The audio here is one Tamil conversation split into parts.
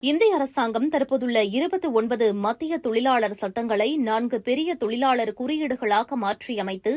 இந்திய அரசாங்கம் தற்போதுள்ள 29 மத்திய தொழிலாளர் சட்டங்களை 4 பெரிய தொழிலாளர் குறியீடுகளாக மாற்றியமைத்து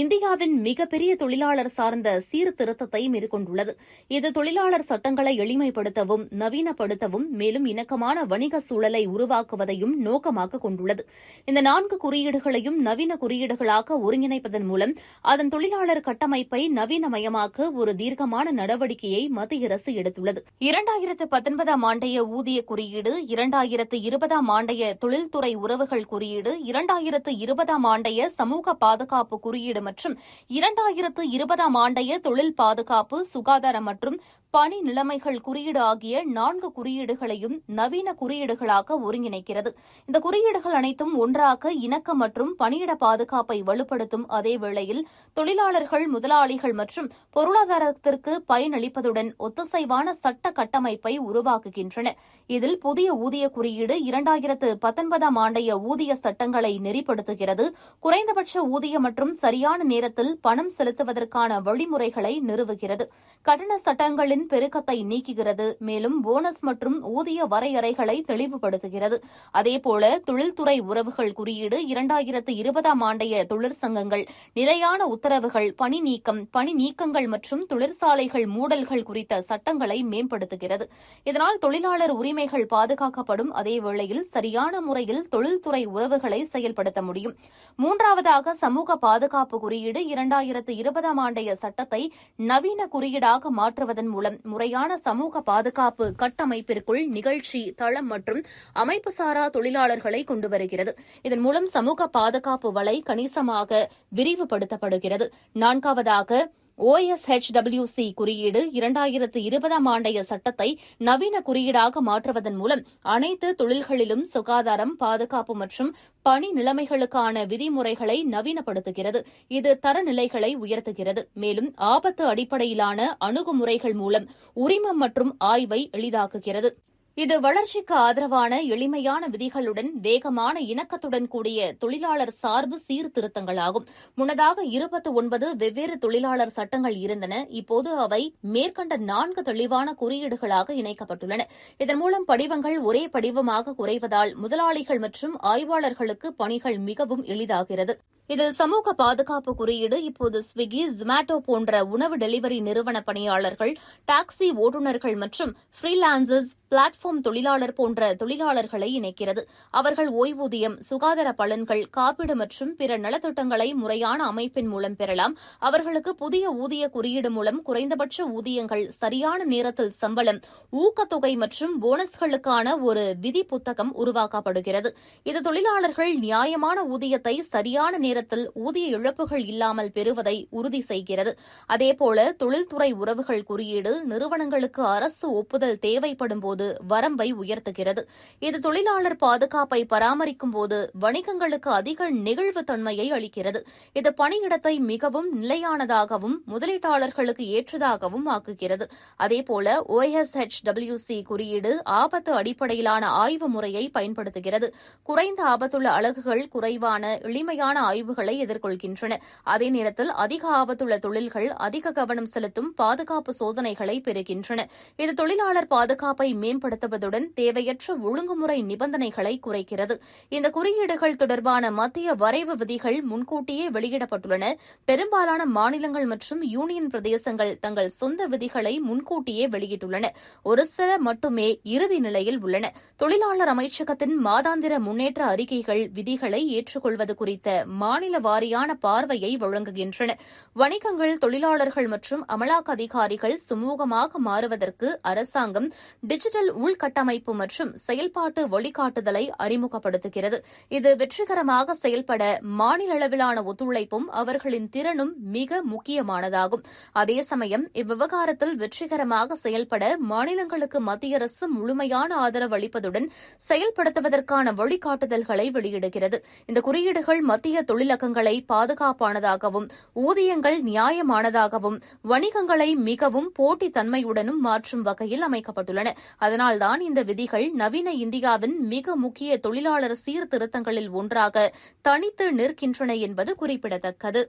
இந்தியாவின் மிகப்பெரிய தொழிலாளர் சார்ந்த சீர்திருத்தத்தை மேற்கொண்டுள்ளது. இது தொழிலாளர் சட்டங்களை எளிமைப்படுத்தவும் நவீனப்படுத்தவும் மேலும் இணக்கமான வணிக சூழலை உருவாக்குவதையும் நோக்கமாக கொண்டுள்ளது. இந்த 4 குறியீடுகளையும் நவீன குறியீடுகளாக ஒருங்கிணைப்பதன் மூலம் அதன் தொழிலாளர் கட்டமைப்பை நவீனமயமாக்க ஒரு தீர்க்கமான நடவடிக்கையை மத்திய அரசு எடுத்துள்ளது. 2019 ஆண்டைய ஊதிய குறியீடு, 2020 ஆண்டைய தொழில்துறை உறவுகள் குறியீடு, 2020 ஆண்டைய சமூக பாதுகாப்பு குறியீடு மற்றும் 2020 ஆண்டைய தொழில் பாதுகாப்பு, சுகாதாரம் மற்றும் பணி நிலைமைகள் குறியீடு ஆகிய 4 குறியீடுகளையும் நவீன குறியீடுகளாக ஒருங்கிணைக்கிறது. இந்த குறியீடுகள் அனைத்தும் ஒன்றாக இணக்கம் மற்றும் பணியிட பாதுகாப்பை வலுப்படுத்தும் அதே வேளையில் தொழிலாளர்கள், முதலாளிகள் மற்றும் பொருளாதாரத்திற்கு பயனளிப்பதுடன் ஒத்திசைவான சட்ட கட்டமைப்பை உருவாக்குகின்றன. இதில் புதிய ஊதிய குறியீடு 2019 ஆண்டைய ஊதிய சட்டங்களை நெறிப்படுத்துகிறது, குறைந்தபட்ச ஊதிய மற்றும் சரியான நேரத்தில் பணம் செலுத்துவதற்கான வழிமுறைகளை நிறுவுகிறது, கட்டண சட்டங்களின் பெருக்கத்தை நீக்குகிறது, மேலும் போனஸ் மற்றும் ஊதிய வரையறைகளை தெளிவுபடுத்துகிறது. அதேபோல தொழில்துறை உறவுகள் குறியீடு 2020 ஆண்டைய தொழிற்சங்கங்கள், நிலையான உத்தரவுகள், பணி நீக்கம், பணி நீக்கங்கள் மற்றும் தொழிற்சாலைகள் மூடல்கள் குறித்த சட்டங்களை மேம்படுத்துகிறது. இதனால் தொழிலாளர் உரிமைகள் பாதுகாக்கப்படும் அதே வேளையில் சரியான முறையில் தொழில்துறை உறவுகளை செயல்படுத்த முடியும். மூன்றாவதாக சமூக பாதுகாப்பு குறியீடு 2020 ஆண்டைய சட்டத்தை நவீன குறியீடாக மாற்றுவதன் மூலம் முறையான சமூக பாதுகாப்பு கட்டமைப்பிற்குள் நிகழ்ச்சி, தளம் மற்றும் அமைப்புசாரா தொழிலாளர்களை கொண்டு வருகிறது. இதன் மூலம் சமூக பாதுகாப்பு வலை கணிசமாக விரிவுபடுத்தப்படுகிறது. நான்காவதாக OSHWC குறியீடு 2020 ஆண்டைய சட்டத்தை நவீன குறியீடாக மாற்றுவதன் மூலம் அனைத்து தொழில்களிலும் சுகாதாரம், பாதுகாப்பு மற்றும் பணி நிலைமைகளுக்கான விதிமுறைகளை நவீனப்படுத்துகிறது. இது தரநிலைகளை உயர்த்துகிறது, மேலும் ஆபத்து அடிப்படையிலான அணுகுமுறைகள் மூலம் உரிமம் மற்றும் ஆய்வை எளிதாக்குகிறது. இது வளர்ச்சிக்கு ஆதரவான எளிமையான விதிகளுடன் வேகமான இணக்கத்துடன் கூடிய தொழிலாளர் சார்பு சீர்திருத்தங்களாகும். முன்னதாக 29 வெவ்வேறு தொழிலாளர் சட்டங்கள் இருந்தன. இப்போது அவை மேற்கண்ட 4 தெளிவான குறியீடுகளாக இணைக்கப்பட்டுள்ளன. இதன் மூலம் படிவங்கள் ஒரே படிவமாக குறைவதால் முதலாளிகள் மற்றும் ஆய்வாளர்களுக்கு பணிகள் மிகவும் எளிதாகிறது. இதில் சமூக பாதுகாப்பு குறியீடு இப்போது ஸ்விக்கி, ஜொமேட்டோ போன்ற உணவு டெலிவரி நிறுவன பணியாளர்கள், டாக்ஸி ஓட்டுநர்கள் மற்றும் ஃப்ரீலான்சர்ஸ், பிளாட்ஃபார்ம் தொழிலாளர் போன்ற தொழிலாளர்களை இணைக்கிறது. அவர்கள் ஓய்வூதியம், சுகாதார பலன்கள், காப்பீடு மற்றும் பிற நலத்திட்டங்களை முறையான அமைப்பின் மூலம் பெறலாம். அவர்களுக்கு புதிய ஊதிய குறியீடு மூலம் குறைந்தபட்ச ஊதியங்கள், சரியான நேரத்தில் சம்பளம், ஊக்கத்தொகை மற்றும் போனஸ்களுக்கான ஒரு விதி புத்தகம் உருவாக்கப்படுகிறது. இது தொழிலாளர்கள் நியாயமான ஊதியத்தை சரியான நேரத்தில் ஊதிய இழப்புகள் இல்லாமல் பெறுவதை உறுதி செய்கிறது. அதேபோல தொழில்துறை உறவுகள் குறியீடு நிறுவனங்களுக்கு அரசு ஒப்புதல் தேவைப்படும் போது வரம்பை உயர்த்துகிறது. இது தொழிலாளர் பாதுகாப்பை பராமரிக்கும் போது வணிகங்களுக்கு அதிக நெகிழ்வுத்தன்மையை அளிக்கிறது. இது பணியிடத்தை மிகவும் நிலையானதாகவும் முதலீட்டாளர்களுக்கு ஏற்றதாகவும் ஆக்குகிறது. அதேபோல OSHWC குறியீடு ஆபத்து அடிப்படையிலான ஆய்வு முறையை பயன்படுத்துகிறது. குறைந்த ஆபத்துள்ள அலகுகள் குறைவான எளிமையான ஆய்வுகளை எதிர்கொள்கின்றன. அதே நேரத்தில் அதிக ஆபத்துள்ள தொழில்கள் அதிக கவனம் செலுத்தும் பாதுகாப்பு சோதனைகளை பெறுகின்றன. இது தொழிலாளர் பாதுகாப்பை மேம்படுத்துவதுடன் தேவையற்ற ஒழுங்குமுறை நிபந்தனைகளை குறைக்கிறது. இந்த குறியீடுகள் தொடர்பான மத்திய வரைவு விதிகள் முன்கூட்டியே வெளியிடப்பட்டுள்ளன. பெரும்பாலான மாநிலங்கள் மற்றும் யூனியன் பிரதேசங்கள் தங்கள் சொந்த விதிகளை முன்கூட்டியே வெளியிட்டுள்ளன. ஒரு சில மட்டுமே இறுதி நிலையில் உள்ளன. தொழிலாளர் அமைச்சகத்தின் மாதாந்திர முன்னேற்ற அறிக்கைகள் விதிகளை ஏற்றுக்கொள்வது குறித்த மாநில வாரியான பார்வையை வழங்குகின்றன. வணிகங்கள், தொழிலாளர்கள் மற்றும் அமலாக்க அதிகாரிகள் சுமூகமாக மாறுவதற்கு அரசாங்கம் டிஜிட்டல் உள்கட்டமைப்பு மற்றும் செயல்பாட்டு வழிகாட்டுதலை அறிமுகப்படுத்துகிறது. இது வெற்றிகரமாக செயல்பட மாநில அளவிலான ஒத்துழைப்பும் அவர்களின் திறனும் மிக முக்கியமானதாகும். அதே சமயம் இவ்விவகாரத்தில் வெற்றிகரமாக செயல்பட மாநிலங்களுக்கு மத்திய அரசு முழுமையான ஆதரவு அளிப்பதுடன் செயல்படுத்துவதற்கான வழிகாட்டுதல்களை வெளியிடுகிறது. இந்த குறியீடுகள் மத்திய தொழிலகங்களை பாதுகாப்பானதாகவும் ஊதியங்கள் நியாயமானதாகவும் வணிகங்களை மிகவும் போட்டித்தன்மையுடனும் மாற்றும் வகையில் அமைக்கப்பட்டுள்ளன. அதனால்தான் இந்த விதிகள் நவீன இந்தியாவின் மிக முக்கிய தொழிலாளர் சீர்திருத்தங்களில் ஒன்றாக தனித்து நிற்கின்றன என்பது குறிப்பிடத்தக்கது.